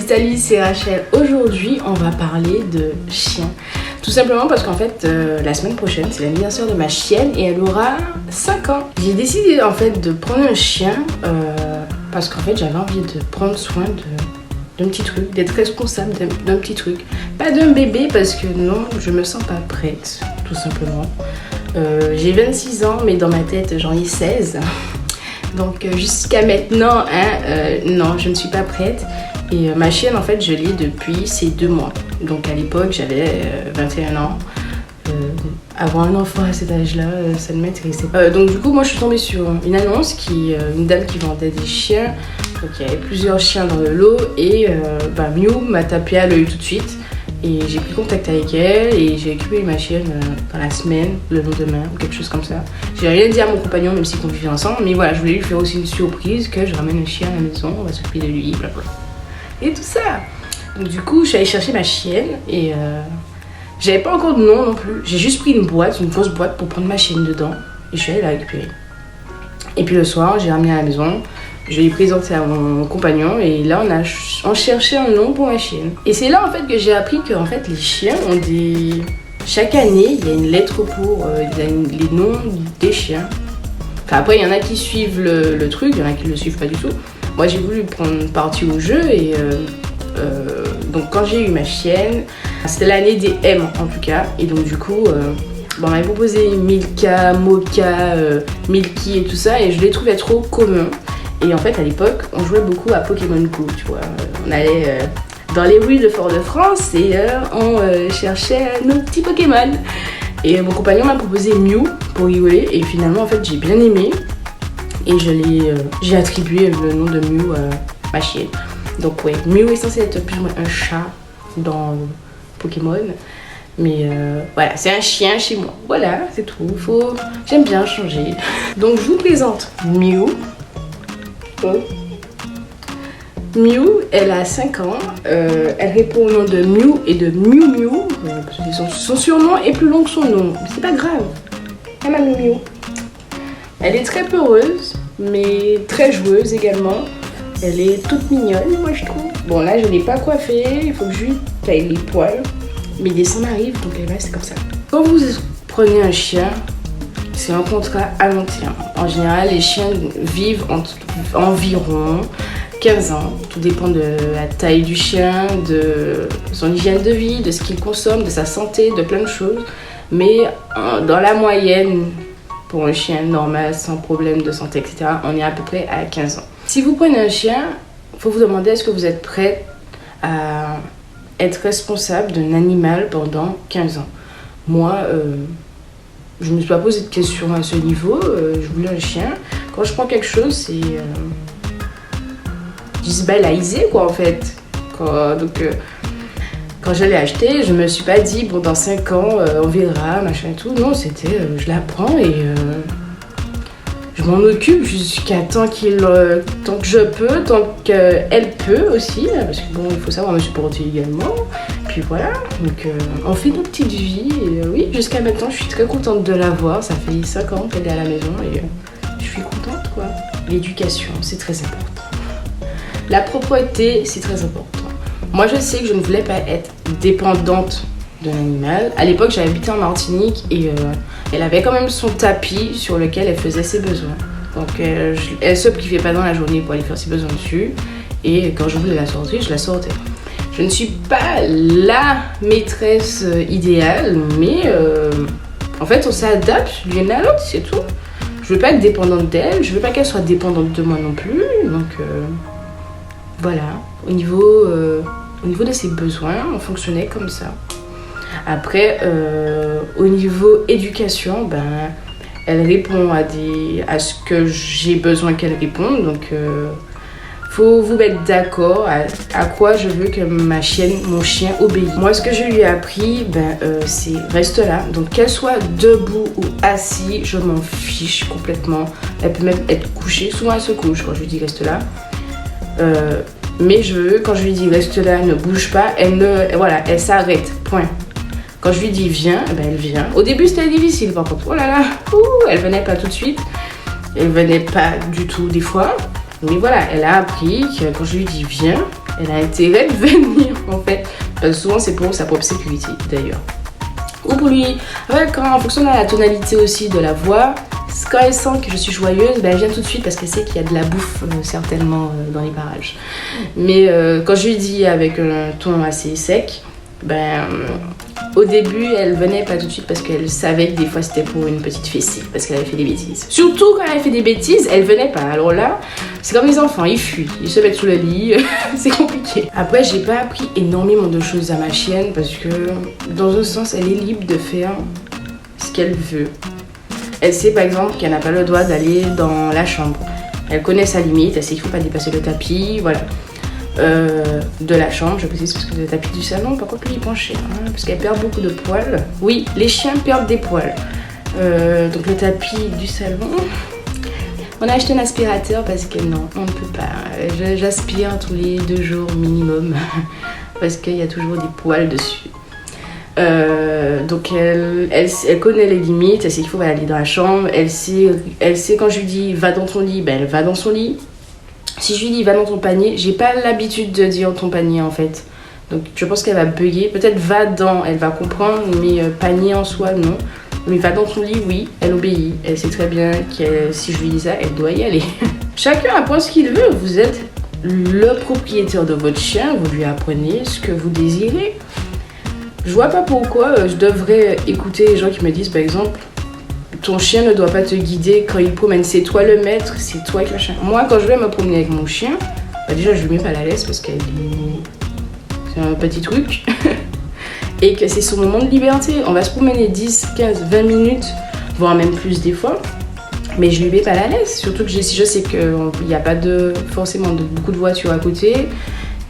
Salut, c'est Rachel. Aujourd'hui, on va parler de chiens. Tout simplement parce qu'en fait, la semaine prochaine, c'est l'anniversaire de ma chienne et elle aura 5 ans. J'ai décidé en fait de prendre un chien parce qu'en fait, j'avais envie de prendre soin d'un petit truc, d'être responsable d'un petit truc. Pas d'un bébé parce que non, je me sens pas prête, tout simplement. J'ai 26 ans, mais dans ma tête, j'en ai 16. Donc jusqu'à maintenant, non, je ne suis pas prête. Et ma chienne, en fait, je l'ai depuis ces 2 mois. Donc à l'époque, j'avais 21 ans. Avoir un enfant à cet âge-là, ça ne m'intéressait pas. Donc du coup, moi, je suis tombée sur une annonce une dame qui vendait des chiens. Donc il y avait plusieurs chiens dans le lot et Miu m'a tapé à l'œil tout de suite. Et j'ai pris contact avec elle et j'ai récupéré ma chienne dans la semaine, le lendemain ou quelque chose comme ça. J'ai rien dit à mon compagnon, même si on vivait ensemble. Mais voilà, je voulais lui faire aussi une surprise que je ramène un chien à la maison, on va s'occuper de lui, blablabla. Et tout ça. Donc du coup, je suis allée chercher ma chienne et j'avais pas encore de nom non plus. J'ai juste pris une grosse boîte pour prendre ma chienne dedans et je suis allée la récupérer. Et puis le soir, j'ai ramené à la maison. Je l'ai présenté à mon compagnon et là on cherchait un nom pour ma chienne. Et c'est là en fait que j'ai appris que en fait les chiens ont des... Chaque année il y a une lettre pour les noms des chiens. Enfin après il y en a qui suivent le truc, il y en a qui le suivent pas du tout. Moi j'ai voulu prendre partie au jeu et donc quand j'ai eu ma chienne, c'était l'année des M en tout cas. Et donc du coup on m'avait proposé Milka, Mocha, Milky et tout ça et je les trouvais trop communs. Et en fait, à l'époque, on jouait beaucoup à Pokémon Go, tu vois. On allait dans les rues de Fort-de-France et on cherchait nos petits Pokémon. Et mon compagnon m'a proposé Mew pour rigoler. Et finalement, en fait, j'ai bien aimé. Et j'ai attribué le nom de Mew à ma chienne. Donc ouais, Mew est censé être plus ou moins un chat dans Pokémon. Mais voilà, c'est un chien chez moi. Voilà, c'est tout. J'aime bien changer. Donc je vous présente Mew. Mew, elle a 5 ans, elle répond au nom de Mew et de Miu Miu. Son surnom est plus long que son nom, mais c'est pas grave. Elle m'a Miu Miu. Elle est très peureuse, mais très joueuse également. Elle est toute mignonne, moi je trouve. Bon là, je l'ai pas coiffée, il faut que je lui taille les poils. Mais des sons arrivent, donc elle reste comme ça. Quand vous prenez un chien, c'est un contrat à long terme. En général, les chiens vivent environ 15 ans. Tout dépend de la taille du chien, de son hygiène de vie, de ce qu'il consomme, de sa santé, de plein de choses. Mais dans la moyenne, pour un chien normal, sans problème de santé, etc., on est à peu près à 15 ans. Si vous prenez un chien, il faut vous demander est-ce que vous êtes prêt à être responsable d'un animal pendant 15 ans. Moi, je ne me suis pas posé de questions à ce niveau, je voulais un chien. Quand je prends quelque chose, c'est disbalaisé quoi en fait. Quand je l'ai acheté, je me suis pas dit bon dans 5 ans on verra, machin et tout. Non, c'était je la prends et je m'en occupe jusqu'à tant que je peux, tant qu'elle peut aussi. Parce que bon, il faut savoir me supporter également. Puis voilà, donc on fait nos petites vies et oui, jusqu'à maintenant je suis très contente de l'avoir, ça fait 5 ans qu'elle est à la maison et je suis contente quoi. L'éducation, c'est très important. La propreté, c'est très important. Moi je sais que je ne voulais pas être dépendante d'un animal. À l'époque j'avais habité en Martinique et elle avait quand même son tapis sur lequel elle faisait ses besoins. Donc elle se privait pas dans la journée pour aller faire ses besoins dessus et quand je voulais la sortir, je la sortais. Je ne suis pas la maîtresse idéale, mais en fait, on s'adapte l'une à l'autre, c'est tout. Je veux pas être dépendante d'elle, je veux pas qu'elle soit dépendante de moi non plus. Donc voilà, au niveau de ses besoins, on fonctionnait comme ça. Après, au niveau éducation, elle répond à ce que j'ai besoin qu'elle réponde. Donc faut vous mettre d'accord à quoi je veux que mon chien obéisse. Moi, ce que je lui ai appris, c'est reste là. Donc, qu'elle soit debout ou assise, je m'en fiche complètement. Elle peut même être couchée. Souvent, elle se couche quand je lui dis reste là. Mais quand je lui dis reste là, ne bouge pas, elle s'arrête. Point. Quand je lui dis viens, elle vient. Au début, c'était difficile par contre. Oh là là, elle venait pas tout de suite. Elle venait pas du tout des fois. Mais voilà, elle a appris que quand je lui dis viens, elle a intérêt de venir en fait. Parce que souvent c'est pour sa propre sécurité d'ailleurs. Ou pour lui, en fonction de la tonalité aussi de la voix, quand elle sent que je suis joyeuse, elle vient tout de suite parce qu'elle sait qu'il y a de la bouffe certainement dans les parages. Mais quand je lui dis avec un ton assez sec, au début elle venait pas tout de suite parce qu'elle savait que des fois c'était pour une petite fessée, parce qu'elle avait fait des bêtises. Surtout quand elle avait fait des bêtises, elle venait pas. Alors là, c'est comme les enfants, ils fuient, ils se mettent sous le lit, c'est compliqué. Après, j'ai pas appris énormément de choses à ma chienne parce que dans un sens, elle est libre de faire ce qu'elle veut. Elle sait par exemple qu'elle n'a pas le droit d'aller dans la chambre. Elle connaît sa limite, elle sait qu'il ne faut pas dépasser le tapis, voilà. De la chambre, je précise parce que le tapis du salon, par contre lui il prend cher, parce qu'elle perd beaucoup de poils. Oui, les chiens perdent des poils. Donc le tapis du salon, on a acheté un aspirateur parce que non, on ne peut pas. J'aspire tous les 2 jours minimum parce qu'il y a toujours des poils dessus. Donc elle connaît les limites, elle sait qu'il faut aller dans la chambre, elle sait quand je lui dis va dans ton lit, elle va dans son lit. Si je lui dis va dans ton panier, j'ai pas l'habitude de dire ton panier en fait. Donc je pense qu'elle va bugger. Peut-être va dans, elle va comprendre, mais panier en soi non. Mais va dans ton lit, oui, elle obéit. Elle sait très bien que si je lui dis ça, elle doit y aller. Chacun apprend ce qu'il veut. Vous êtes le propriétaire de votre chien, vous lui apprenez ce que vous désirez. Je vois pas pourquoi je devrais écouter les gens qui me disent par exemple ton chien ne doit pas te guider quand il promène, c'est toi le maître, c'est toi avec le chien. Moi quand je vais me promener avec mon chien, déjà je lui mets pas la laisse parce qu'elle c'est un petit truc et que c'est son moment de liberté. On va se promener 10, 15, 20 minutes, voire même plus des fois, mais je lui mets pas la laisse, surtout que si je sais qu'il n'y a pas forcément beaucoup de voitures à côté.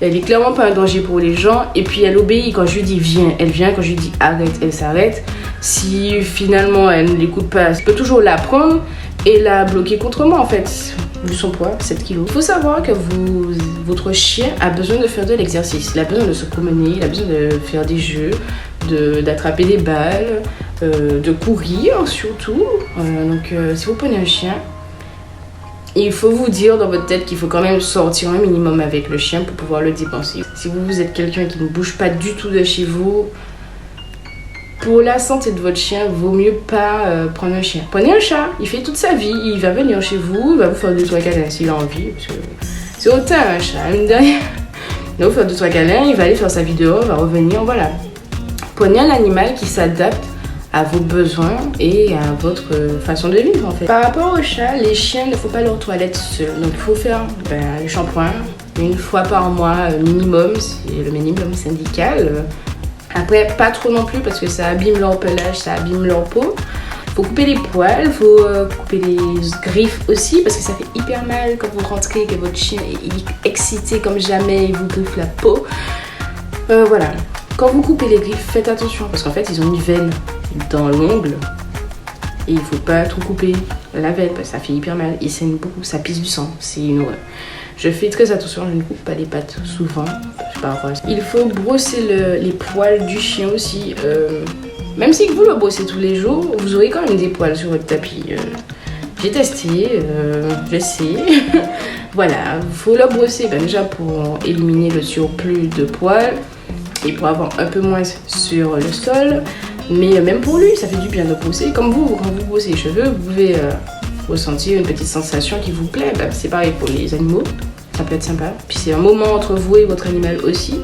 Elle est clairement pas un danger pour les gens. Et puis elle obéit. Quand je lui dis viens, elle vient. Quand je lui dis arrête, elle s'arrête. Si finalement elle ne l'écoute pas, je peux toujours la prendre et la bloquer contre moi en fait. Vu son poids, 7 kilos. Il faut savoir que votre chien a besoin de faire de l'exercice. Il a besoin de se promener, il a besoin de faire des jeux, d'attraper des balles, de courir surtout. Donc si vous prenez un chien, il faut vous dire dans votre tête qu'il faut quand même sortir un minimum avec le chien pour pouvoir le dépenser. Si vous êtes quelqu'un qui ne bouge pas du tout de chez vous, pour la santé de votre chien, vaut mieux pas prendre un chien. Prenez un chat, il fait toute sa vie, il va venir chez vous, il va vous faire 2-3 câlins s'il a envie. Parce que c'est autant un chat, mine de rien. Il va vous faire 2-3 câlins, il va aller faire sa vie dehors, il va revenir, voilà. Prenez un animal qui s'adapte à vos besoins et à votre façon de vivre en fait. Par rapport aux chats, les chiens ne faut pas leur toilette seuls. Donc il faut faire le shampoing 1 fois par mois minimum, c'est le minimum syndical. Après pas trop non plus parce que ça abîme leur pelage, ça abîme leur peau. Faut couper les poils, faut couper les griffes aussi parce que ça fait hyper mal quand vous rentrez, que votre chien est excité comme jamais, il vous griffe la peau. Voilà. Quand vous coupez les griffes, faites attention parce qu'en fait ils ont une veine dans l'ongle et il faut pas trop couper la veine parce que ça fait hyper mal, il saigne beaucoup, ça pisse du sang, c'est une horreur. Je fais très attention, je ne coupe pas les pattes souvent. Il faut brosser les poils du chien aussi. Même si vous le brossez tous les jours, vous aurez quand même des poils sur votre tapis. J'ai testé, je sais. Voilà, il faut le brosser déjà pour éliminer le surplus de poils et pour avoir un peu moins sur le sol. Mais même pour lui, ça fait du bien de brosser. Comme vous, quand vous brossez les cheveux, vous pouvez ressentir une petite sensation qui vous plaît. C'est pareil pour les animaux, ça peut être sympa. Puis c'est un moment entre vous et votre animal aussi.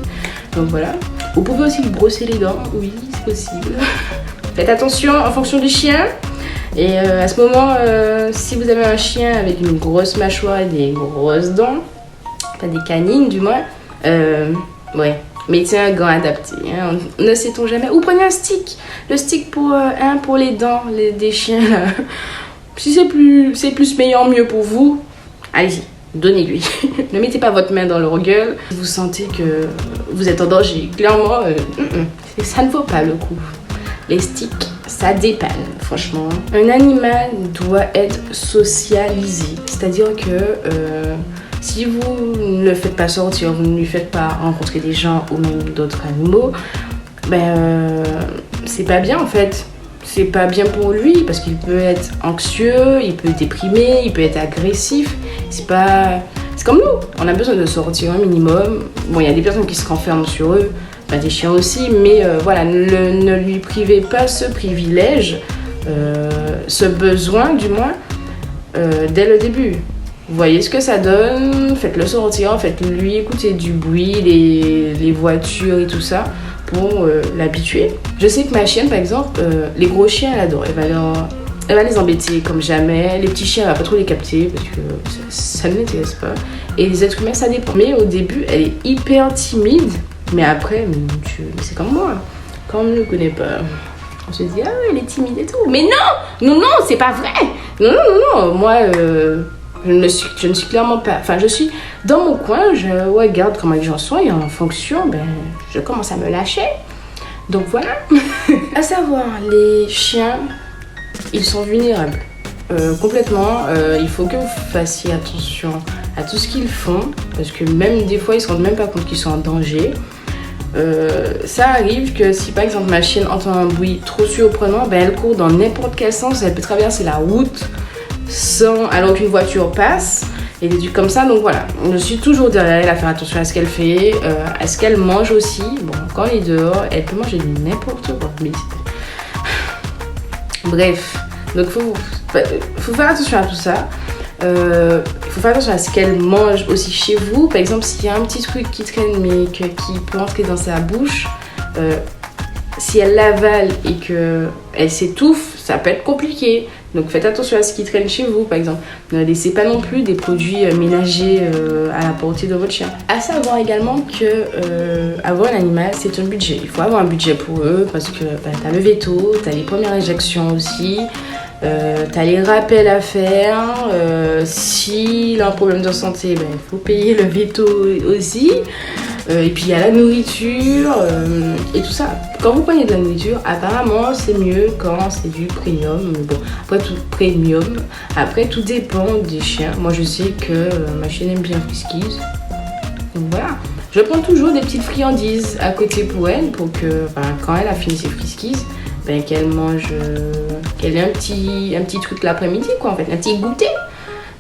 Donc voilà. Vous pouvez aussi brosser les dents, oui, c'est possible. Faites attention en fonction du chien. Et à ce moment, si vous avez un chien avec une grosse mâchoire et des grosses dents, pas des canines du moins, ouais. Mettez un gant adapté, hein. Ne sait-on jamais. Ou prenez un stick. Le stick pour les dents des chiens. Là. Si c'est plus meilleur, mieux pour vous, allez-y, donnez-lui. Ne mettez pas votre main dans leur gueule. Si vous sentez que vous êtes en danger, clairement, ça ne vaut pas le coup. Les sticks, ça dépanne, franchement. Un animal doit être socialisé. C'est-à-dire que si vous ne le faites pas sortir, vous ne lui faites pas rencontrer des gens ou même d'autres animaux, c'est pas bien en fait. C'est pas bien pour lui parce qu'il peut être anxieux, il peut être déprimé, il peut être agressif. C'est pas C'est comme nous, on a besoin de sortir un minimum. Bon, il y a des personnes qui se renferment sur eux, bah, des chiens aussi, mais voilà, ne lui privez pas ce privilège, ce besoin du moins, dès le début. Vous voyez ce que ça donne, faites-le sortir, faites-lui écouter du bruit, les voitures et tout ça, pour l'habituer. Je sais que ma chienne, par exemple, les gros chiens, elle adore. Elle va les embêter comme jamais. Les petits chiens, elle va pas trop les capter parce que ça ne l'intéresse pas. Et les êtres humains, ça dépend. Mais au début, elle est hyper timide. Mais après, c'est comme moi. Quand on ne le connaît pas, on se dit, ah, elle est timide et tout. Mais non, c'est pas vrai. Non. Moi, je ne suis clairement pas... Enfin, je suis dans mon coin, je regarde comment les gens sont et en fonction, je commence à me lâcher. Donc voilà. À savoir, les chiens, ils sont vulnérables. Complètement. Il faut que vous fassiez attention à tout ce qu'ils font. Parce que même des fois, ils se rendent même pas compte qu'ils sont en danger. Ça arrive que si par exemple ma chienne entend un bruit trop surprenant, elle court dans n'importe quel sens. Elle peut traverser la route alors qu'une voiture passe. Et des trucs comme ça, donc voilà, je suis toujours derrière elle à faire attention à ce qu'elle fait, à ce qu'elle mange aussi. Bon, quand elle est dehors, elle peut manger n'importe quoi. Mais... Bref, donc faut faire attention à tout ça. Il faut faire attention à ce qu'elle mange aussi chez vous. Par exemple, s'il y a un petit truc qui traîne mais qui peut entrer dans sa bouche, si elle l'avale et qu'elle s'étouffe, ça peut être compliqué. Donc faites attention à ce qui traîne chez vous, par exemple. Ne laissez pas non plus des produits ménagers à la portée de votre chien. À savoir également que avoir un animal, c'est un budget. Il faut avoir un budget pour eux parce que t'as le veto, t'as les premières injections aussi, t'as les rappels à faire. S'il a un problème de santé, il faut payer le veto aussi. Et puis il y a la nourriture et tout ça. Quand vous prenez de la nourriture, apparemment c'est mieux quand c'est du premium. Mais bon, après tout dépend des chiens. Moi je sais que ma chienne aime bien Friskies. Donc voilà. Je prends toujours des petites friandises à côté pour elle pour que quand elle a fini ses Friskies, qu'elle mange, qu'elle ait un petit truc l'après-midi quoi en fait, un petit goûter.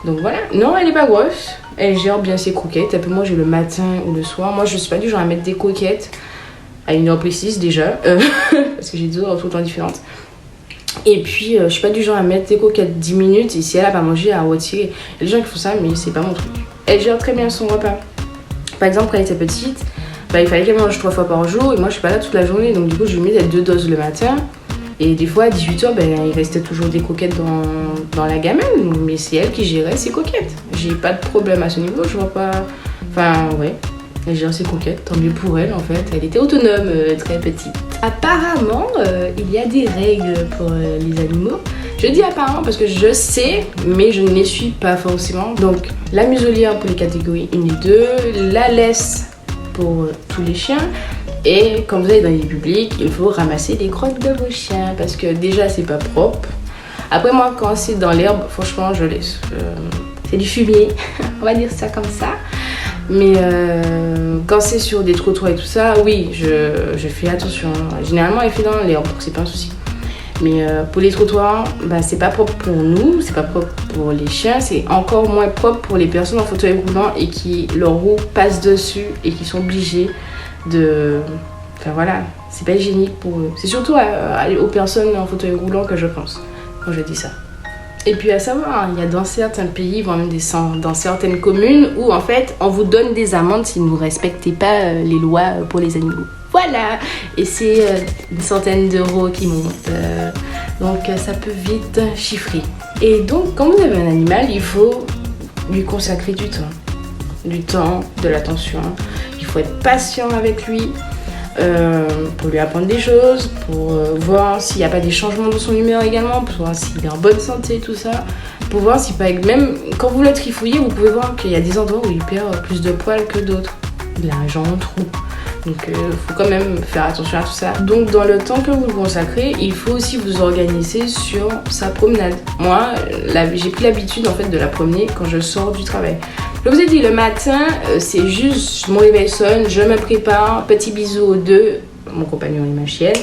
Donc voilà. Non, elle est pas grosse. Elle gère bien ses croquettes. Elle peut manger le matin ou le soir. Moi, je suis pas du genre à mettre des croquettes à une heure précise déjà. Parce que j'ai 2 heures tout le temps différentes. Et puis, je suis pas du genre à mettre des croquettes 10 minutes. Et si elle a pas mangé, à retirer. Il y a des gens qui font ça, mais c'est pas mon truc. Elle gère très bien son repas. Par exemple, quand elle était petite, il fallait qu'elle mange 3 fois par jour. Et moi, je suis pas là toute la journée. Donc, du coup, je lui mets 2 doses le matin. Et des fois, à 18h, il restait toujours des coquettes dans la gamelle. Mais c'est elle qui gérait ses coquettes. J'ai pas de problème à ce niveau, je vois pas... Enfin, ouais, elle gère ses coquettes, tant mieux pour elle en fait. Elle était autonome, très petite. Apparemment, il y a des règles pour les animaux. Je dis apparemment parce que je sais, mais je ne les suis pas forcément. Donc, la muselière pour les catégories 1 et 2, la laisse pour tous les chiens. Et quand vous allez dans les publics, il faut ramasser les crottes de vos chiens parce que déjà c'est pas propre. Après moi quand c'est dans l'herbe, franchement je laisse. C'est du fumier, on va dire ça comme ça. Mais quand c'est sur des trottoirs et tout ça, oui, je fais attention. Généralement elle fait dans l'herbe donc c'est pas un souci. Mais pour les trottoirs, c'est pas propre pour nous, c'est pas propre pour les chiens, c'est encore moins propre pour les personnes en fauteuil roulant et qui leur roue passe dessus et qui sont obligés de... Enfin voilà, c'est pas hygiénique pour eux. C'est surtout aux personnes en fauteuil roulant que je pense quand je dis ça. Et puis à savoir, il y a dans certains pays, voire même dans certaines communes où en fait on vous donne des amendes si vous ne respectez pas les lois pour les animaux. Voilà, et c'est une centaine d'euros qui montent. Donc ça peut vite chiffrer. Et donc quand vous avez un animal, il faut lui consacrer du temps. Du temps, de l'attention. Il faut être patient avec lui pour lui apprendre des choses, pour voir s'il n'y a pas des changements dans son humeur également, pour voir s'il est en bonne santé, tout ça. Pour voir si, même quand vous le trifouillez, vous pouvez voir qu'il y a des endroits où il perd plus de poils que d'autres. Il a un genre de trou. Donc il faut quand même faire attention à tout ça. Donc dans le temps que vous le consacrez, il faut aussi vous organiser sur sa promenade. Moi, j'ai pris l'habitude en fait de la promener quand je sors du travail. Je vous ai dit, le matin, c'est juste mon réveil sonne, je me prépare, petit bisou aux deux, mon compagnon et ma chienne,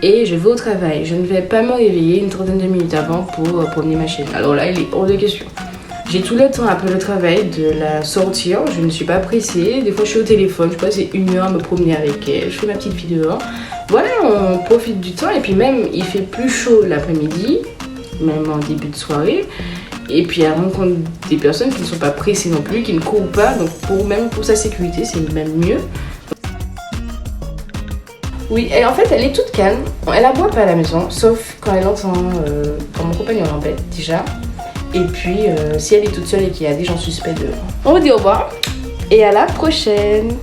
et je vais au travail. Je ne vais pas me réveiller une trentaine de minutes avant pour promener ma chienne. Alors là, il est hors de question. J'ai tout le temps après le travail de la sortir, je ne suis pas pressée. Des fois je suis au téléphone, je passe 1 heure à me promener avec elle, je fais ma petite vie dehors. Voilà, on profite du temps et puis même il fait plus chaud l'après-midi, même en début de soirée. Et puis elle rencontre des personnes qui ne sont pas pressées non plus, qui ne courent pas, donc même pour sa sécurité c'est même mieux. Oui, et en fait elle est toute calme, elle aboie pas à la maison, sauf quand elle entend, quand mon compagnon l'embête déjà. Et puis si elle est toute seule et qu'il y a des gens suspects dehors. On vous dit au revoir et à la prochaine.